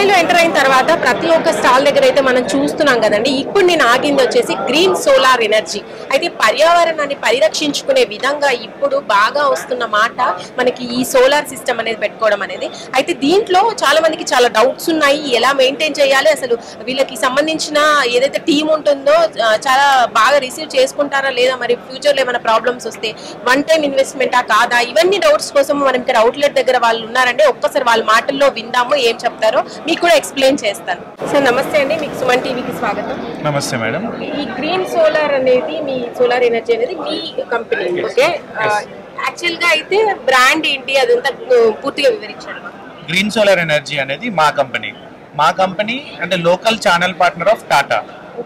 క్రెడాయిలో enter అయిన తర్వాత ప్రతి ఒక్క స్టాల్ దగ్గర అయితే మనం చూస్తున్నాం కదండి. ఇప్పుడు నేను ఆగింది వచ్చేసి గ్రీన్ సోలార్ ఎనర్జీ. అయితే పర్యావరణాన్ని పరిరక్షించుకునే విధంగా ఇప్పుడు బాగా వస్తున్న మాట మనకి ఈ సోలార్ సిస్టమ్ అనేది పెట్టుకోవడం అనేది. అయితే దీంట్లో చాలా మందికి చాలా డౌట్స్ ఉన్నాయి. ఎలా మెయింటైన్ చేయాలి, అసలు వీళ్ళకి సంబంధించిన ఏదైతే టీం ఉంటుందో చాలా బాగా రిసీవ్ చేసుకుంటారా లేదా, మరి ఫ్యూచర్లో ఏమైనా ప్రాబ్లమ్స్ వస్తే వన్ టైం ఇన్వెస్ట్మెంటా కాదా, ఇవన్నీ డౌట్స్ కోసం మనం ఇక్కడ అవుట్లెట్ దగ్గర వాళ్ళు ఉన్నారండి. ఒక్కసారి వాళ్ళ మాటల్లో విందాము ఏం చెప్తారో, మీకు కూడా ఎక్స్ప్లెయిన్ చేస్తాను. సార్ నమస్తే అండి, మీకు సుమన్ టీవీకి స్వాగతం. నమస్తే మేడం. ఈ గ్రీన్ సోలార్ అనేది మీ సోలార్ ఎనర్జీ అనేది మీ కంపెనీ, ఓకే? యాక్చువల్ గా అయితే బ్రాండ్ ఏంటి అదంతా పూర్తిగా వివరించండి. గ్రీన్ సోలార్ ఎనర్జీ అనేది మా కంపెనీ అంటే local channel partner of Tata.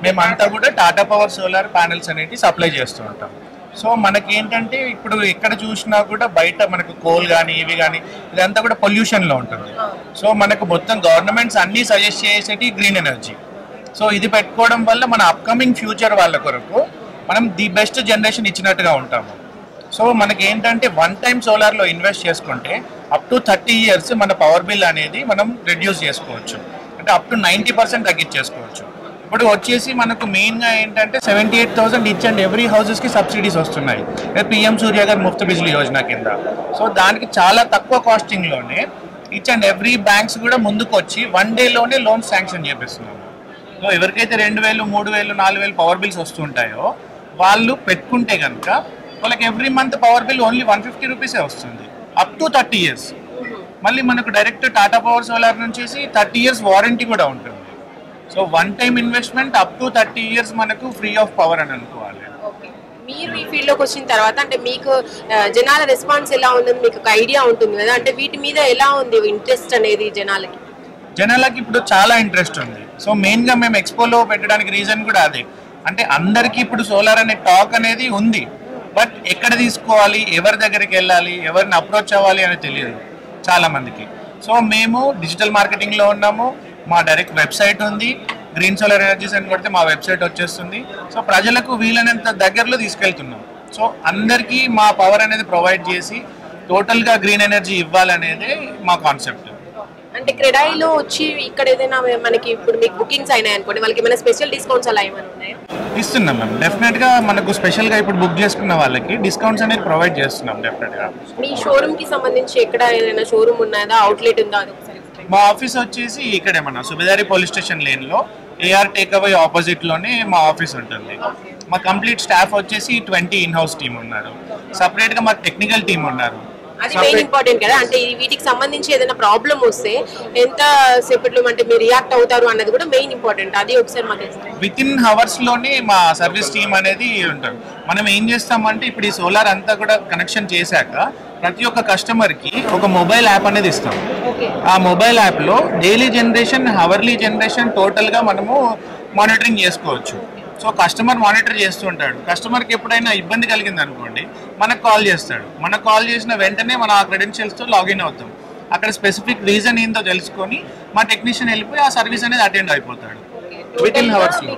మేమంతా కూడా టాటా పవర్ సోలార్ ప్యానెల్స్ అనేవి సప్లై చేస్తూ ఉంటాం. సో మనకి ఏంటంటే ఇప్పుడు ఎక్కడ చూసినా కూడా బయట మనకు కోల్ కానీ ఇవి కానీ ఇదంతా కూడా పొల్యూషన్లో ఉంటుంది. సో మనకు మొత్తం గవర్నమెంట్స్ అన్నీ సజెస్ట్ చేసేటి గ్రీన్ ఎనర్జీ. సో ఇది పెట్టుకోవడం వల్ల మన అప్కమింగ్ ఫ్యూచర్ వాళ్ళ కొరకు మనం ది బెస్ట్ జనరేషన్ ఇచ్చినట్టుగా ఉంటాము. సో మనకి ఏంటంటే వన్ టైం సోలార్లో ఇన్వెస్ట్ చేసుకుంటే అప్ టు 30 years మన పవర్ బిల్ అనేది మనం రెడ్యూస్ చేసుకోవచ్చు. అంటే అప్ టు 90% తగ్గించేసుకోవచ్చు. ఇప్పుడు వచ్చేసి మనకు మెయిన్గా ఏంటంటే 78,000 ఈచ్ అండ్ ఎవ్రీ హౌసెస్కి సబ్సిడీస్ వస్తున్నాయి పిఎం సూర్య గారి ముఫ్త్ బిజ్లీ యోజన కింద. సో దానికి చాలా తక్కువ కాస్టింగ్లోనే ఈచ్ అండ్ ఎవ్రీ బ్యాంక్స్ కూడా ముందుకు వచ్చి 1 dayలోనే లోన్ శాంక్షన్ చేపిస్తున్నాము. సో ఎవరికైతే 2,000, 3,000, 4,000 పవర్ బిల్స్ వస్తుంటాయో వాళ్ళు పెట్టుకుంటే కనుక వాళ్ళకి every month power bill only 150 రూపీసే వస్తుంది అప్ టు 30 years. మళ్ళీ మనకు డైరెక్ట్ టాటా పవర్ సోలార్ నుంచి 30 years వారంటీ కూడా ఉంటుంది. So one time investment up to 30 years మనకు ఫ్రీ ఆఫ్ పవర్ అని అనుకోవాలి. మీరు ఈ ఫీల్డ్లోకి వచ్చిన తర్వాత అంటే మీకు జనాల రెస్పాన్స్ ఎలా ఉందని మీకు ఒక ఐడియా ఉంటుంది కదా, అంటే వీటి మీద ఎలా ఉంది ఇంట్రెస్ట్ అనేది జనాలకి ఇప్పుడు చాలా ఇంట్రెస్ట్ ఉంది. సో మెయిన్గా మేము ఎక్స్పోలో పెట్టడానికి రీజన్ కూడా అదే. అంటే అందరికీ ఇప్పుడు సోలార్ అనే టాక్ అనేది ఉంది, బట్ ఎక్కడ తీసుకోవాలి, ఎవరి దగ్గరికి వెళ్ళాలి, ఎవరిని అప్రోచ్ అవ్వాలి అనేది తెలియదు చాలా మందికి. సో మేము డిజిటల్ మార్కెటింగ్లో ఉన్నాము. మా డైరెక్ట్ వెబ్సైట్ ఉంది, గ్రీన్ సోలార్ ఎనర్జీస్ అని కొడితే మా వెబ్సైట్ వచ్చేస్తుంది. సో ప్రజలకు వీలైనంత దగ్గరలో తీసుకెళ్తున్నాం. సో అందరికీ మా పవర్ అనేది ప్రొవైడ్ చేసి టోటల్గా గ్రీన్ ఎనర్జీ ఇవ్వాలనేది మా కాన్సెప్ట్. అంటే క్రెడాయిలో వచ్చి ఇక్కడ ఏదైనా మనకి ఇప్పుడు మీకు బుకింగ్స్ అయినాయి అనుకోండి, వాళ్ళకి ఏమైనా స్పెషల్ డిస్కౌంట్స్ అలా ఏమైనా ఉన్నాయా? ఇస్తున్నాం మ్యామ్. డెఫినెట్గా మనకు స్పెషల్గా ఇప్పుడు బుక్ చేసుకున్న వాళ్ళకి డిస్కౌంట్స్ అనేది ప్రొవైడ్ చేస్తున్నాం డెఫినెట్గా. మీ షోరూమ్కి సంబంధించి ఎక్కడ ఏదైనా షోరూమ్ ఉన్నదా, అవుట్లెట్ ఉందా? మా ఆఫీస్ వచ్చేసి ఇక్కడే మన సుబేదారి పోలీస్ స్టేషన్ లేన్లో ఏఆర్ టేక్అవే ఆపోజిట్లోనే మా ఆఫీస్ ఉంటుంది. మా కంప్లీట్ స్టాఫ్ వచ్చేసి 20 ఇన్-హౌస్ టీమ్ ఉన్నారు. సపరేట్గా మా టెక్నికల్ టీమ్ ఉన్నారు. అది మెయిన్ ఇంపార్టెంట్ కదా. అంటే వీటికి సంబంధించి ఏదైనా ప్రాబ్లం వస్తే ఎంత సేపట్లో అంటే మీరు రియాక్ట్ అవుతారు అన్నది కూడా మెయిన్ ఇంపార్టెంట్. అది ఒకసారి మాకు విత్ ఇన్ అవర్స్లోనే మా సర్వీస్ టీమ్ అనేది ఉంటారు. మనం ఏం చేస్తామంటే ఇప్పుడు ఈ సోలార్ అంతా కూడా కనెక్షన్ చేశాక ప్రతి ఒక్క కస్టమర్కి ఒక మొబైల్ యాప్ అనేది ఇస్తాం. ఆ మొబైల్ యాప్లో డైలీ జనరేషన్, అవర్లీ జనరేషన్ టోటల్గా మనము మానిటరింగ్ చేసుకోవచ్చు. సో కస్టమర్ మానిటర్ చేస్తూ ఉంటాడు. కస్టమర్కి ఎప్పుడైనా ఇబ్బంది కలిగింది అనుకోండి మనకు కాల్ చేస్తాడు. మనకు కాల్ చేసిన వెంటనే మనం ఆ క్రెడెన్షియల్స్తో లాగిన్ అవుతాం. అక్కడ స్పెసిఫిక్ రీజన్ ఏందో తెలుసుకొని మా టెక్నీషియన్ వెళ్ళిపోయి ఆ సర్వీస్ అనేది అటెండ్ అయిపోతాడు విత్ ఇన్ అవర్స్లో.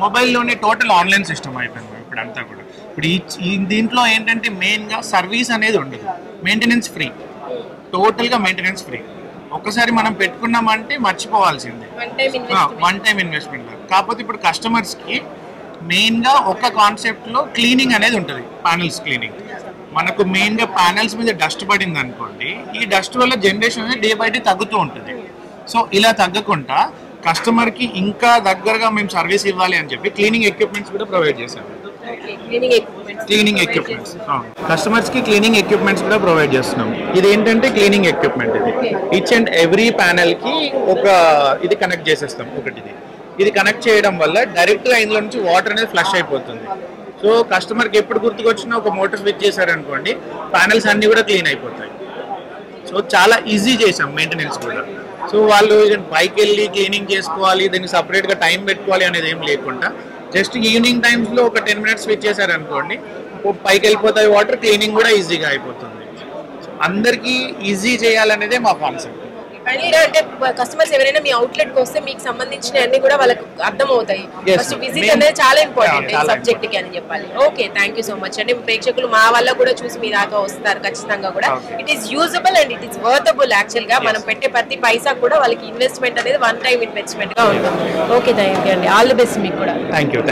మొబైల్లోనే టోటల్ ఆన్లైన్ సిస్టమ్ అయిపోయింది ఇప్పుడు అంతా కూడా. ఇప్పుడు ఈ దీంట్లో ఏంటంటే మెయిన్గా సర్వీస్ అనేది ఉండదు, మెయింటెనెన్స్ ఫ్రీ, టోటల్గా మెయింటెనెన్స్ ఫ్రీ. ఒక్కసారి మనం పెట్టుకున్నామంటే మర్చిపోవాల్సిందే, వన్ టైం ఇన్వెస్ట్మెంట్. కాకపోతే ఇప్పుడు కస్టమర్స్కి మెయిన్గా ఒక కాన్సెప్ట్లో క్లీనింగ్ అనేది ఉంటుంది, ప్యానెల్స్ క్లీనింగ్. మనకు మెయిన్గా ప్యానెల్స్ మీద డస్ట్ పడింది అనుకోండి, ఈ డస్ట్ వల్ల జనరేషన్ అనేది డే బై డే తగ్గుతూ ఉంటుంది. సో ఇలా తగ్గకుండా కస్టమర్కి ఇంకా దగ్గరగా మేము సర్వీస్ ఇవ్వాలి అని చెప్పి క్లీనింగ్ ఎక్విప్మెంట్స్ కూడా ప్రొవైడ్ చేశాము. క్లీనింగ్ ఎక్విప్మెంట్స్ కస్టమర్స్కి క్లీనింగ్ ఎక్విప్మెంట్స్ కూడా ప్రొవైడ్ చేస్తున్నాం. ఇది ఏంటంటే క్లీనింగ్ ఎక్విప్మెంట్. ఇది ఈచ్ అండ్ ఎవ్రీ ప్యానెల్కి ఒక ఇది కనెక్ట్ చేసేస్తాం. ఇది కనెక్ట్ చేయడం వల్ల డైరెక్ట్గా ఇందులో నుంచి వాటర్ అనేది ఫ్లష్ అయిపోతుంది. సో కస్టమర్కి ఎప్పుడు గుర్తుకొచ్చినా ఒక మోటార్ స్విచ్ చేశారనుకోండి, ప్యానెల్స్ అన్నీ కూడా క్లీన్ అయిపోతాయి. సో చాలా ఈజీ చేసాం మెయింటెనెన్స్ కూడా. సో వాళ్ళు పైకి వెళ్ళి క్లీనింగ్ చేసుకోవాలి, దీనికి సపరేట్గా టైం పెట్టుకోవాలి అనేది ఏం లేకుండా జస్ట్ ఈవినింగ్ టైమ్స్లో ఒక 10 minutes స్విచ్ చేశారనుకోండి, పైకి వెళ్ళిపోతాయి వాటర్, క్లీనింగ్ కూడా ఈజీగా అయిపోతుంది. సో అందరికీ ఈజీ చేయాలనేదే మా కాన్సెప్ట్. ఫైనల్ గా అంటే కస్టమర్స్ ఎవరైనా మీ అవుట్లెట్ కి వస్తే మీకు సంబంధించిన అన్ని కూడా వాళ్ళకి అర్థం అవుతాయి. ఫస్ట్ విజిట్ అనేది చాలా ఇంపార్టెంట్ సబ్జెక్ట్ కి అని చెప్పాలి. Okay, thank you so much అండి. ప్రేక్షకులు మా వల్ల కూడా చూసి మీ దాకా వస్తారు ఖచ్చితంగా కూడా. It is usable and it is worthable. Actual గా మనం పెట్టే ప్రతి పైసా కూడా వాళ్ళకి ఇన్వెస్ట్మెంట్ అనేది వన్ టైం ఇన్వెస్ట్మెంట్ గా ఉంటుంది. ఓకే, థ్యాంక్ యూ అండి. ఆల్ ది బెస్ట్ మీకు కూడా. Thank you.